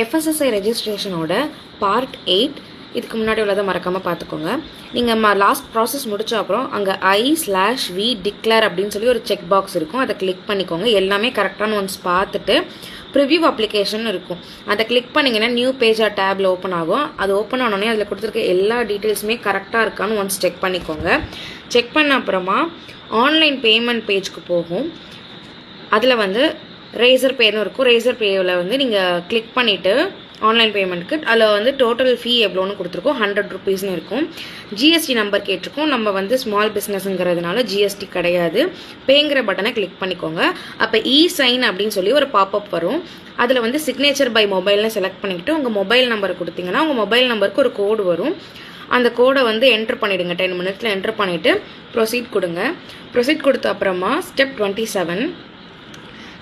FSSI ரெஜிஸ்ட்ரேஷனோட part 8 இதுக்கு முன்னாடி உள்ளதை மறக்காமல் பார்த்துக்கோங்க. நீங்கள் லாஸ்ட் ப்ராசஸ் முடிச்ச அப்புறம் அங்கே I/V டிக்ளேர் அப்படின்னு சொல்லி ஒரு செக் பாக்ஸ் இருக்கும். அதை கிளிக் பண்ணிக்கோங்க. எல்லாமே கரெக்டான ஒன்ஸ் பார்த்துட்டு ப்ரிவ்யூ அப்ளிகேஷன் இருக்கும். அதை கிளிக் பண்ணிங்கன்னா நியூ பேஜ் டேபில் ஓப்பன் ஆகும். அது ஓப்பன் ஆனோடனே அதில் கொடுத்துருக்க எல்லா டீட்டெயில்ஸுமே கரெக்டாக இருக்கான்னு ஒன்ஸ் செக் பண்ணிக்கோங்க. செக் பண்ண அப்புறமா ஆன்லைன் பேமெண்ட் பேஜ்க்கு போகும். அதில் வந்து ரேசர் பேன்னு இருக்கும். ரேசர் பேவில் வந்து நீங்கள் கிளிக் பண்ணிவிட்டு ஆன்லைன் பேமெண்ட்டுக்கு அதில் வந்து டோட்டல் ஃபீ எவ்வளோன்னு கொடுத்துருக்கோம், 100 rupeesனு இருக்கும். ஜிஎஸ்டி நம்பர் கேட்டிருக்கோம். நம்ம வந்து ஸ்மால் பிஸ்னஸ்ங்கிறதுனால ஜிஎஸ்டி கிடையாது. பேங்கிற பட்டனை கிளிக் பண்ணிக்கோங்க. அப்போ சைன் அப்படின்னு சொல்லி ஒரு பாப்அப் வரும். அதில் வந்து சிக்னேச்சர் பை மொபைல்னு செலக்ட் பண்ணிக்கிட்டு உங்கள் மொபைல் நம்பரை கொடுத்தீங்கன்னா உங்கள் மொபைல் நம்பருக்கு ஒரு கோடு வரும். அந்த கோடை வந்து என்ட்ரு பண்ணிவிடுங்க. 10 minutes என்ட்ரு பண்ணிவிட்டு ப்ரொசீட் கொடுங்க. ப்ரொசீட் கொடுத்த அப்புறமா ஸ்டெப் 27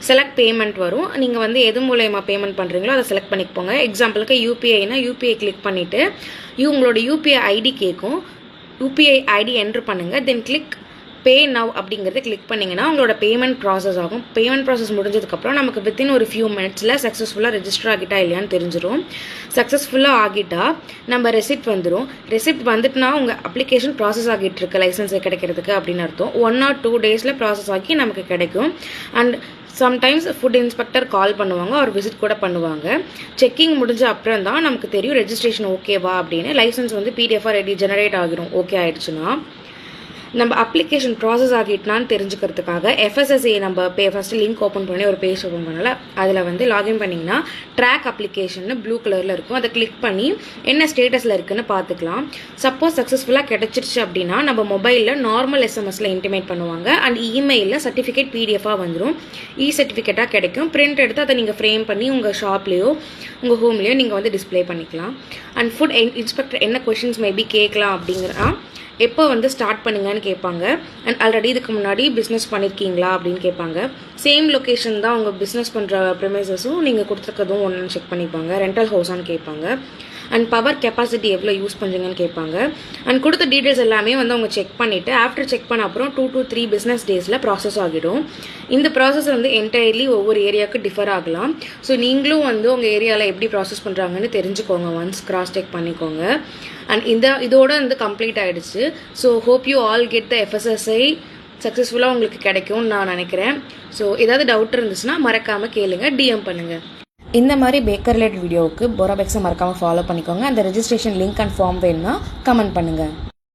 செலக்ட் பேமெண்ட் வரும். நீங்கள் வந்து எது மூலயமா பேமெண்ட் பண்ணுறீங்களோ அதை செலக்ட் பண்ணிப்போங்க. எக்ஸாம்பிளுக்கு யூபிஐனா யூபிஐ கிளிக் பண்ணிவிட்டு உங்களோட யூபிஐ ஐடி கேட்கும். யூபிஐ ஐடி என்ட்ரு பண்ணுங்கள். தென் கிளிக் பே நவ் அப்படிங்கிறத கிளிக் பண்ணிங்கன்னா உங்களோட பேமெண்ட் ப்ராசஸ் ஆகும். பேமெண்ட் ப்ராசஸ் முடிஞ்சதுக்கப்புறம் நமக்கு வித்தின் ஒரு ஃபியூ மினிட்ஸில் சக்ஸஸ்ஃபுல்லாக ரெஜிஸ்டர் ஆகிட்டா இல்லையான்னு தெரிஞ்சிடும். சக்ஸஸ்ஃபுல்லாக ஆகிட்டா நம்ம ரெசிப்ட் வந்துடும். ரெசிப்ட் வந்துட்டுனா உங்கள் அப்ளிகேஷன் ப்ராசஸ் ஆகிட்டு இருக்கு லைசன்ஸ் கிடைக்கிறதுக்கு அப்படின்னு அர்த்தம். 1 or 2 days ப்ராசஸ் ஆகி நமக்கு கிடைக்கும். அண்ட் சம்டைம்ஸ் ஃபுட் இன்ஸ்பெக்டர் கால் பண்ணுவாங்க, அவர் விசிட் கூட பண்ணுவாங்க. செக்கிங் முடிஞ்ச அப்புறம் தான் நமக்கு தெரியும் ரெஜிஸ்ட்ரேஷன் ஓகேவா அப்படின்னு. லைசன்ஸ் வந்து PDF-ஆ ரெடி ஜெனரேட் ஆகிடும். ஓகே ஆயிடுச்சுன்னா நம்ம அப்ளிகேஷன் ப்ராசஸ் ஆகிட்டுனான்னு தெரிஞ்சுக்கிறதுக்காக FSSA நம்ம ஃபஸ்ட்டு லிங்க் ஓப்பன் பண்ணி ஒரு பேஜ் ஓப்பன் பண்ணல. அதில் வந்து லாகின் பண்ணிங்கன்னா ட்ராக் அப்ளிகேஷன் ப்ளூ கலரில் இருக்கும். அதை கிளிக் பண்ணி என்ன ஸ்டேட்டஸில் இருக்குன்னு பார்த்துக்கலாம். சப்போஸ் சக்ஸஸ்ஃபுல்லாக கிடச்சிருச்சு அப்படின்னா நம்ம மொபைலில் நார்மல் SMS-ல இன்டிமேட் பண்ணுவாங்க. அண்ட் இமெயிலில் சர்டிஃபிகேட் PDF-ஆ வந்துடும். சர்டிஃபிகேட்டாக கிடைக்கும். பிரிண்ட் எடுத்து அதை நீங்கள் ஃப்ரேம் பண்ணி உங்கள் ஷாப்லேயோ உங்கள் ஹோம்லேயோ நீங்கள் வந்து டிஸ்பிளே பண்ணிக்கலாம். அண்ட் ஃபுட் இன்ஸ்பெக்டர் என்ன கொஷின்ஸ் மேபி கேட்கலாம் அப்படிங்கிறா எப்போ வந்து ஸ்டார்ட் பண்ணுங்கன்னு கேட்பாங்க. அண்ட் ஆல்ரெடி இதுக்கு முன்னாடி பிஸ்னஸ் பண்ணியிருக்கீங்களா அப்படின்னு கேட்பாங்க. சேம் லொக்கேஷன் தான் உங்கள் பிஸ்னஸ் பண்ணுற ப்ரிமைசஸும் நீங்கள் கொடுத்துருக்கதும் ஒன்று செக் பண்ணிப்பாங்க. ரெண்டல் ஹவுஸான்னு கேட்பாங்க. அண்ட் பவர் கெப்பாசிட்டி எவ்வளோ யூஸ் பண்ணுறீங்கன்னு கேட்பாங்க. அண்ட் கொடுத்த டீட்டெயில்ஸ் எல்லாமே வந்து அவங்க செக் பண்ணிவிட்டு ஆஃப்டர் செக் பண்ண அப்புறம் 2 to 3 business days ப்ராசஸ் ஆகிடும். இந்த ப்ராசஸ் வந்து என்டையர்லி ஒவ்வொரு ஏரியாவுக்கு டிஃபர் ஆகலாம். ஸோ நீங்களும் வந்து உங்கள் ஏரியாவில் எப்படி ப்ராசஸ் பண்ணுறாங்கன்னு தெரிஞ்சுக்கோங்க. ஒன்ஸ் கிராஸ் செக் பண்ணிக்கோங்க. அண்ட் இதோட வந்து கம்ப்ளீட் ஆகிடுச்சு. So hope you all get the FSSI சக்ஸஸ்ஃபுல்லாக உங்களுக்கு கிடைக்கும்னு நான் நினைக்கிறேன். ஸோ ஏதாவது டவுட் இருந்துச்சுன்னா மறக்காமல் கேளுங்க, DM பண்ணுங்கள். இந்த மாதிரி பேக்கர் ரிலேட்டட் வீடியோவுக்கு போராபெக்ஸை மறக்காமல் ஃபாலோ பண்ணிக்கோங்க. அந்த ரெஜிஸ்ட்ரேஷன் லிங்க் அண்ட் ஃபார்ம் வேணும்னா கமெண்ட் பண்ணுங்கள்.